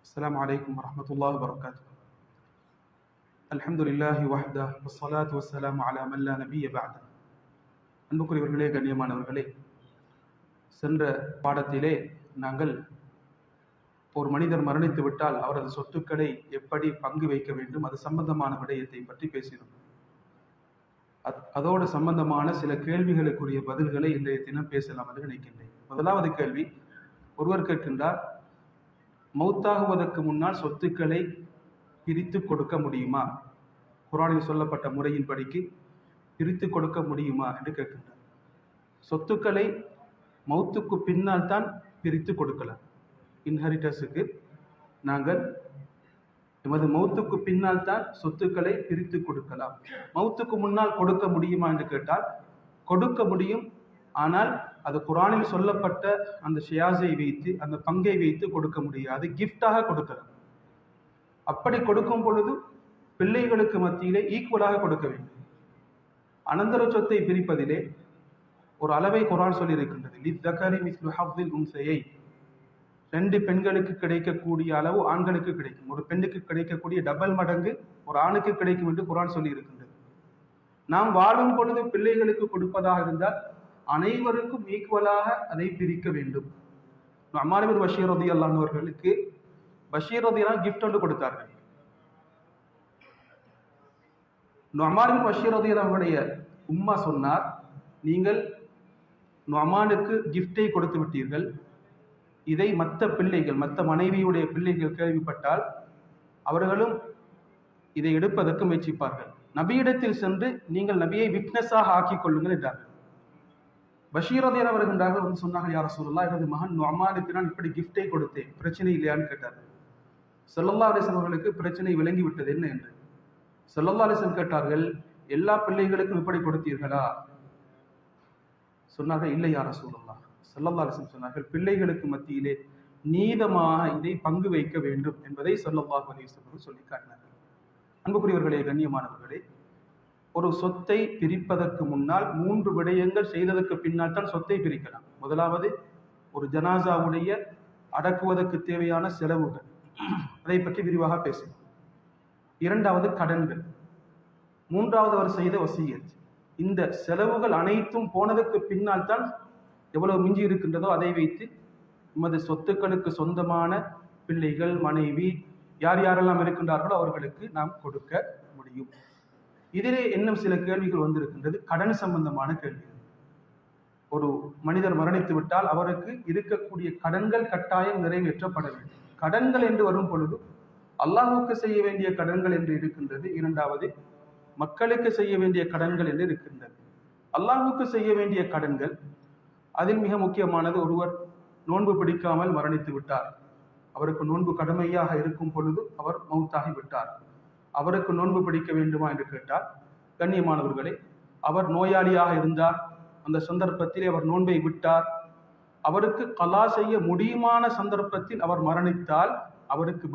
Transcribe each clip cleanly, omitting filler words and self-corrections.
السلام عليكم ورحمة الله وبركاته. الحمد لله وحده والصلاة والسلام على من لا نبي بعده. அன்புக்குரியவர்களே, கண்ணியமானவர்களே, சென்ற பாடத்திலே நாங்கள் ஒரு மனிதர் மரணித்து விட்டால் அவரது சொத்துக்களை எப்படி பங்கு வைக்க வேண்டும் அது சம்பந்தமான விடயத்தை பற்றி பேசினோம். அதோடு சம்பந்தமான சில கேள்விகளுக்குரிய பதில்களை இன்றைய தினம் பேசலாம் என்று நினைக்கின்றேன். முதலாவது கேள்வி, ஒருவர் கேட்கின்றார், மௌத்தாகுவதற்கு முன்னால் சொத்துக்களை பிரித்து கொடுக்க முடியுமா? குர்ஆனில் சொல்லப்பட்ட முறையின்படிக்கு பிரித்து கொடுக்க முடியுமா என்று கேட்கின்றார். சொத்துக்களை மௌத்துக்கு பின்னால் தான் பிரித்து கொடுக்கலாம். இன்ஹெரிட்டன்ஸுக்கு நாங்கள் எமது மௌத்துக்கு பின்னால் தான் சொத்துக்களை பிரித்து கொடுக்கலாம். மௌத்துக்கு முன்னால் கொடுக்க முடியுமா என்று கேட்டால் கொடுக்க முடியும். ஆனால் அது குர்ஆனில் சொல்லப்பட்ட அந்த ஷியாஸை வைத்து, அந்த பங்கை வைத்து கொடுக்க முடியாது, கிஃப்டாக கொடுக்கலாம். அப்படி கொடுக்கும் பொழுது பிள்ளைகளுக்கு மத்தியிலே ஈக்குவலாக கொடுக்க வேண்டும். அனந்தர சொத்தை பிரிப்பதிலே ஒரு அளவை குர்ஆன் சொல்லி இருக்கின்றது. லித்தகரி மிஸ்லு ஹவ்வில் உன்சையை, 2 பெண்களுக்கு கிடைக்கக்கூடிய அளவு ஆண்களுக்கு கிடைக்கும். ஒரு பெண்ணுக்கு கிடைக்கக்கூடிய டபுள் மடங்கு ஒரு ஆணுக்கு கிடைக்கும் என்று குர்ஆன் சொல்லி இருக்கின்றது. நாம் வாழும் பொழுது பிள்ளைகளுக்கு கொடுப்பதாக இருந்தால் அனைவருக்கும் ஈக்குவலாக அதை பிரிக்க வேண்டும். நுஅமான் பின் பஷீர் ரலியல்லாஹு அன்ஹு அவர்களுக்கு பஷீர் ரலியல்லாஹு கிஃப்ட் ஒன்று கொடுத்தார்கள். நுஅமான் பின் பஷீர் ரலியல்லாஹு அவருடைய உம்மா சொன்னார், நீங்கள் நுஅமானுக்கு கிஃப்டை கொடுத்து விட்டீர்கள், இதை மற்ற பிள்ளைகள், மற்ற மனைவியுடைய பிள்ளைகள் கேள்விப்பட்டால் அவர்களும் இதை எடுப்பதற்கு முயற்சிப்பார்கள். நபியிடத்தில் சென்று நீங்கள் நபியை விட்னஸாக ஆக்கிக் கொள்ளுங்கள் என்றார்கள். பஷீர் ரலியல்லாஹு அவர்கள் வந்து சொன்னார்கள், யா ரசூலல்லாஹ், எனது மகன் நுஅமானுக்கு நான் இப்படி கிஃப்டை கொடுத்தேன், பிரச்சனை இல்லையான்னு கேட்டார்கள். ஸல்லல்லாஹு அலைஹி வஸல்லம் அவர்களுக்கு பிரச்சனை விளங்கி விட்டது என்ன என்று. ஸல்லல்லாஹு அலைஹி வஸல்லம் கேட்டார்கள், எல்லா பிள்ளைகளுக்கும் இப்படி கொடுத்தீர்களா? சொன்னார்கள், இல்லை யா ரசூலல்லாஹ். ஸல்லல்லாஹு அலைஹி வஸல்லம் சொன்னார்கள், பிள்ளைகளுக்கு மத்தியிலே நீதமாக இதை பங்கு வைக்க வேண்டும் என்பதை ஸல்லல்லாஹு அலைஹி வஸல்லம் சொல்லி காட்டினார்கள். அன்புக்குரியவர்களே, கண்ணியமானவர்களே, ஒரு சொத்தை பிரிப்பதற்கு முன்னால் 3 விடயங்கள் செய்ததற்கு பின்னால் தான் சொத்தை பிரிக்கலாம். முதலாவது, ஒரு ஜனாசாவுடைய அடக்குவதற்கு தேவையான செலவுகள், அதை பற்றி விரிவாக பேசலாம். இரண்டாவது, கடன்கள். மூன்றாவது, அவர் செய்த வசியத். இந்த செலவுகள் அனைத்தும் போனதற்கு பின்னால் தான் எவ்வளவு மிஞ்சி இருக்கின்றதோ அதை வைத்து நமது சொத்துக்களுக்கு சொந்தமான பிள்ளைகள், மனைவி, யார் யாரெல்லாம் இருக்கின்றார்களோ அவர்களுக்கு நாம் கொடுக்க முடியும். இதிலே இன்னும் சில கேள்விகள் வந்திருக்கின்றது, கடன் சம்பந்தமான கேள்விகள். ஒரு மனிதர் மரணித்து விட்டால் அவருக்கு இருக்கக்கூடிய கடன்கள் கட்டாயம் நிறைவேற்றப்பட வேண்டும். கடன்கள் என்று வரும் பொழுது அல்லாஹ்வுக்கு செய்ய வேண்டிய கடன்கள் என்று இருக்கின்றது. இரண்டாவது, மக்களுக்கு செய்ய வேண்டிய கடன்கள் என்று இருக்கின்றது. அல்லாஹ்வுக்கு செய்ய வேண்டிய கடன்கள், அதில் மிக முக்கியமானது, ஒருவர் நோன்பு பிடிக்காமல் மரணித்து விட்டார். அவருக்கு நோன்பு கடமையாக இருக்கும் பொழுது அவர் மௌத்தாகி விட்டார். அவருக்கு நோன்பு பிடிக்க வேண்டுமா என்று கேட்டால், கண்ணியமானவர்களே, அவர் நோயாளியாக இருந்தார், அந்த சந்தர்ப்பத்தில் அவர் நோன்பை விட்டார், அவருக்கு கலா செய்ய முடியுமான சந்தர்ப்பத்தில் அவர் மரணித்தால் அவருக்கு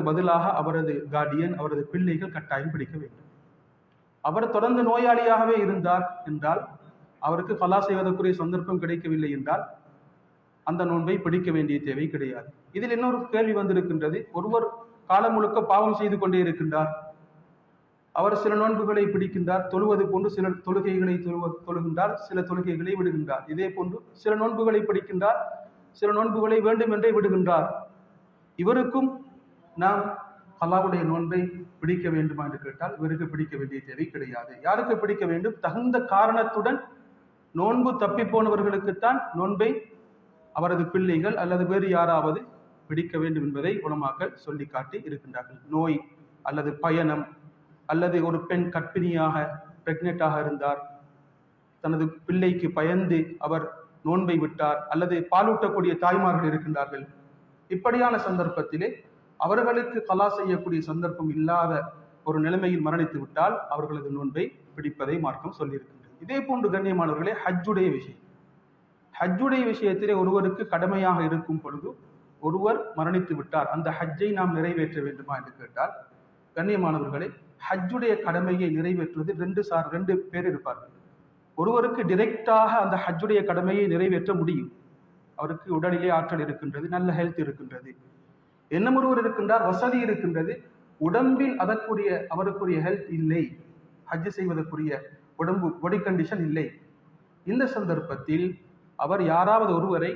பதிலாக அவரது கார்டியன், அவரது பிள்ளைகள் கட்டாயம் பிடிக்க வேண்டும். அவர் தொடர்ந்து நோயாளியாகவே இருந்தார் என்றால், அவருக்கு கலா செய்வதற்குரிய சந்தர்ப்பம் கிடைக்கவில்லை என்றால் அந்த நோன்பை பிடிக்க வேண்டிய தேவை கிடையாது. இதில் இன்னொரு கேள்வி வந்திருக்கின்றது, ஒருவர் காலம் முழுக்க பாவம் செய்து கொண்டே இருக்கின்றார். அவர் சில நோன்புகளை பிடிக்கின்றார், தொழுவது போன்று சில தொழுகைகளை தொழுகின்றார், சில தொழுகைகளை விடுகின்றார். இதே போன்று சில நோன்புகளை பிடிக்கின்றார், சில நோன்புகளை வேண்டும் என்றே விடுகின்றார். இவருக்கும் நாம் அல்லாஹ்வுடைய நோன்பை பிடிக்க வேண்டுமா என்று கேட்டால் இவருக்கு பிடிக்க வேண்டிய தேவை கிடையாது. யாருக்கு பிடிக்க வேண்டும்? தகுந்த காரணத்துடன் நோன்பு தப்பி போனவர்களுக்குத்தான் நோன்பை அவரது பிள்ளைகள் அல்லது வேறு யாராவது பிடிக்க வேண்டும் என்பதை உலமாக்கள் சொல்லி காட்டி இருக்கின்றார்கள். நோய் அல்லது பயணம், அல்லது ஒரு பெண் கர்ப்பிணியாக பிரெக்னென்ட்டாக இருந்தார், தனது பிள்ளைக்கு பயந்து அவர் நோன்பை விட்டார், அல்லது பாலூட்டக்கூடிய தாய்மார்கள் இருக்கின்றார்கள். இப்படியான சந்தர்ப்பத்திலே அவர்களுக்கு கலா செய்யக்கூடிய சந்தர்ப்பம் இல்லாத ஒரு நிலைமையில் மரணித்து விட்டால் அவர்களது நோன்பை பிடிப்பதை மார்க்கம் சொல்லியிருக்கின்றது. இதே போன்று கண்ணியமானவர்களே, ஹஜ்ஜுடைய விஷயத்திலே ஒருவருக்கு கடமையாக இருக்கும் பொழுது ஒருவர் மரணித்து விட்டார், அந்த ஹஜ்ஜை நாம் நிறைவேற்ற வேண்டுமா என்று கேட்டால், கண்ணியமானவர்களே, ஹஜ்ஜுடைய கடமையை நிறைவேற்றுவது 2 பேர் இருப்பார்கள். ஒருவருக்கு டிரெக்டாக அந்த ஹஜ்ஜுடைய கடமையை நிறைவேற்ற முடியும். அவருக்கு உடலிலே ஆற்றல் இருக்கின்றது, நல்ல ஹெல்த் இருக்கின்றது. இன்னும் ஒருவர் இருக்கின்றார், வசதி இருக்கின்றது, உடம்பில் அவருக்குரிய ஹெல்த் இல்லை, ஹஜ் செய்வதற்குரிய உடம்பு பாடி கண்டிஷன் இல்லை. இந்த சந்தர்ப்பத்தில் அவர் யாராவது ஒருவரை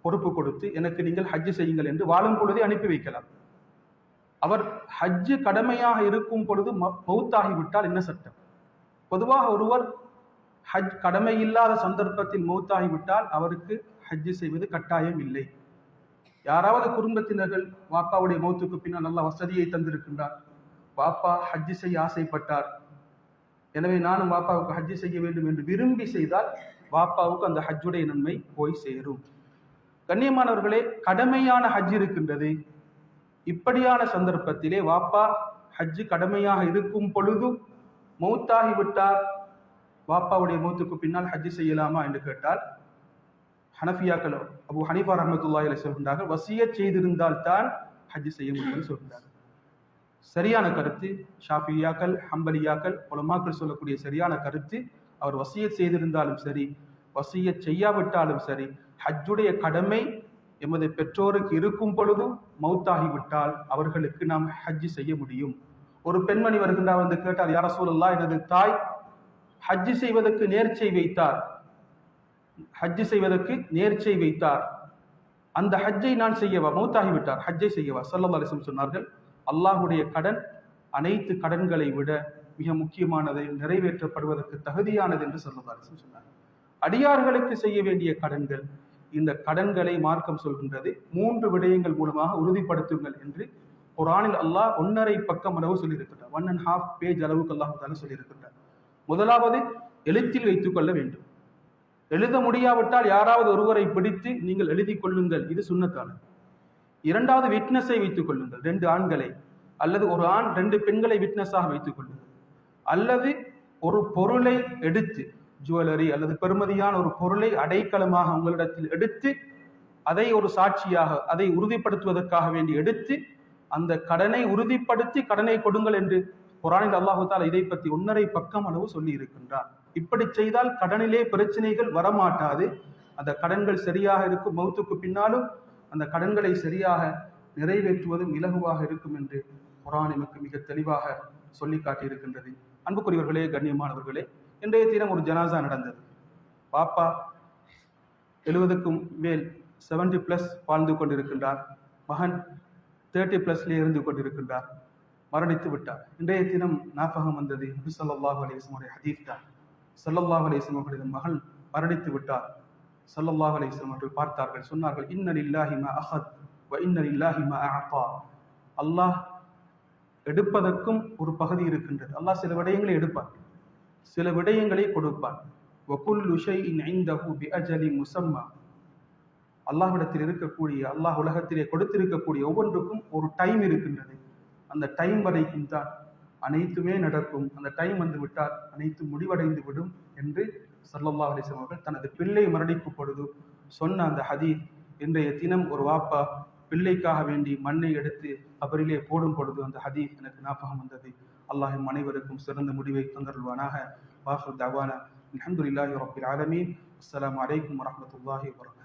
பொறுப்பு கொடுத்து எனக்கு நீங்கள் ஹஜ் செய்யுங்கள் என்று வாழும் பொழுதே அனுப்பி வைக்கலாம். அவர் ஹஜ்ஜு கடமையாக இருக்கும் பொழுது மௌத்தாகிவிட்டால் என்ன சட்டம்? பொதுவாக ஒருவர் ஹஜ் கடமை இல்லாத சந்தர்ப்பத்தில் மௌத்தாகிவிட்டால் அவருக்கு ஹஜ்ஜு செய்வது கட்டாயம் இல்லை. யாராவது குடும்பத்தினர்கள் வாப்பாவுடைய மௌத்துக்கு பின்னால் நல்ல வசதியை தந்திருக்கின்றார், வாப்பா ஹஜ்ஜு செய்ய ஆசைப்பட்டார், எனவே நானும் வாப்பாவுக்கு ஹஜ்ஜு செய்ய வேண்டும் என்று விரும்பி செய்தால் வாப்பாவுக்கு அந்த ஹஜ்ஜுடைய நன்மை போய் சேரும். கண்ணியமானவர்களே, கடமையான ஹஜ் இருக்கின்றது. இப்படியான சந்தர்ப்பத்திலே வாப்பா ஹஜ்ஜு கடமையாக இருக்கும் பொழுது மௌத்தாகிவிட்டார், வாப்பாவுடைய மௌத்துக்கு பின்னால் ஹஜ்ஜு செய்யலாமா என்று கேட்டால் ஹனஃபியாக்கள் அபு ஹனீஃபா ரஹ்மத்துல்லாஹி அலைஹி சொல்கின்றார்கள், வசியத் செய்திருந்தால் தான் ஹஜ்ஜு செய்ய முடியும்னு சொல்கின்றார்கள். சரியான கருத்து ஷாஃபியாக்கள், ஹம்பலியாக்கள், உலமாக்கள் சொல்லக்கூடிய சரியான கருத்து, அவர் வசியத் செய்திருந்தாலும் சரி, வசியத் செய்யாவிட்டாலும் சரி, ஹஜ்ஜுடைய கடமை எமது பெற்றோருக்கு இருக்கும் பொழுதும் மௌத்தாகிவிட்டால் அவர்களுக்கு நாம் ஹஜ்ஜு செய்ய முடியும். ஒரு பெண்மணி வருகின்றார், வந்து கேட்டார், யா ரசூலல்லாஹ், எனது தாய் ஹஜ்ஜு செய்வதற்கு நேர்ச்சை வைத்தார், அந்த ஹஜ்ஜை நான் செய்யவா? மௌத்தாகிவிட்டார், ஹஜ்ஜை செய்யவா? ஸல்லல்லாஹு அலைஹி வஸல்லம் சொன்னார்கள், அல்லாஹ்வுடைய கடன் அனைத்து கடன்களை விட மிக முக்கியமானதை, நிறைவேற்றப்படுவதற்கு தகுதியானது என்று ஸல்லல்லாஹு அலைஹி வஸல்லம் சொன்னார். அடியார்களுக்கு செய்ய வேண்டிய கடன்கள், இந்த கடன்களை மார்க்கம் சொல்கின்றது 3 விடயங்கள் மூலமாக உறுதிப்படுத்துங்கள் என்று குர்ஆனில் அல்லாஹ் 1.5 பக்கம் அளவு சொல்லியிருக்கிறார். 1.5 பேஜ் அளவுக்கு அல்லாஹ் தஆலா சொல்லியிருக்கிறார். முதலாவது, எழுத்தில் வைத்துக் கொள்ள வேண்டும். எழுத முடியாவிட்டால் யாராவது ஒருவரை பிடித்து நீங்கள் எழுதி கொள்ளுங்கள், இது சுன்னத்தானது. இரண்டாவது, விட்னஸை வைத்துக் கொள்ளுங்கள், 2 ஆண்களை, அல்லது ஒரு ஆண் 2 பெண்களை விட்னஸாக வைத்துக் கொள்ளுங்கள். அல்லது ஒரு பொருளை எடுத்து, ஜுவல்லரி அல்லது பெருமதியான ஒரு பொருளை அடைக்கலமாக உங்களிடத்தில் எடுத்து, அதை ஒரு சாட்சியாக, அதை உறுதிப்படுத்துவதற்காக வேண்டி எடுத்து, அந்த கடனை உறுதிப்படுத்தி கடனை கொடுங்கள் என்று குர்ஆனில் அல்லாஹ் தஆலா இதை பற்றி 1.5 பக்கம் அளவு சொல்லி இருக்கின்றார். இப்படி செய்தால் கடனிலே பிரச்சனைகள் வரமாட்டாது, அந்த கடன்கள் சரியாக இருக்கும், மௌத்துக்கு பின்னாலும் அந்த கடன்களை சரியாக நிறைவேற்றுவதும் இலகுவாக இருக்கும் என்று குர்ஆன் நமக்கு மிக தெளிவாக சொல்லி காட்டியிருக்கின்றது. அன்புக்குரியவர்களே, கண்ணியமானவர்களே, இன்றைய தினம் ஒரு ஜனாசா நடந்தது. பாப்பா 70க்கும் மேல் 70+ வாழ்ந்து கொண்டிருக்கின்றார், மகன் 30+லே இருந்து கொண்டிருக்கின்றார், மரணித்து விட்டார். இன்றைய தினம் ஞாபகம் வந்தது நபி ஸல்லல்லாஹு அலைஹி வஸல்லம் ஹதீஸ் தான். ஸல்லல்லாஹு அலைஹி வஸல்லம் அவருடைய மகன் மரணித்து விட்டார். ஸல்லல்லாஹு அலைஹி வஸல்லம் அவர்கள் பார்த்தார்கள், சொன்னார்கள், இன்ன லில்லாஹி மா அஹத் வ இன்ன லில்லாஹி மா அஅதா. அல்லாஹ் எடுப்பதற்கும் ஒரு பகுதி இருக்கின்றது. அல்லாஹ் சில விடயங்களை எடுப்பான், சில விடயங்களை கொடுப்பான். வ குல்லு ஷைஇன் இன்தஹு பி அஜலின் முஸம்மா. அல்லாஹ்விடத்தில் இருக்கக்கூடிய, அல்லாஹ் உலகத்திலே கொடுத்திருக்கக்கூடிய ஒவ்வொன்றுக்கும் ஒரு டைம் இருக்கின்றது. அந்த டைம் வரைக்கும் தான் அனைத்துமே நடக்கும், அந்த டைம் வந்து விட்டால் அனைத்து முடிவடைந்து விடும் என்று ஸல்லல்லாஹு அலைஹி வஸல்லம் அவர்கள் தனது பிள்ளை மரணிக்கும் பொழுது சொன்ன அந்த ஹதீஸ் இன்றைய தினம் ஒரு வாப்பா பிள்ளைக்காக வேண்டி மண்ணை எடுத்து கபரிலே போடும் பொழுது அந்த ஹதீஸ் எனக்கு ஞாபகம் வந்தது. அல்லாஹ் அனைவருக்கும் சிறந்த முடிவை தந்தருள்வானாக. வாஹிர் தஅவானா அல்ஹம்துலில்லாஹி ரப்பில் ஆலமீன். அஸ்ஸலாமு அலைக்கும் வரஹ்மத்துல்லாஹி வபரகாத்துஹு.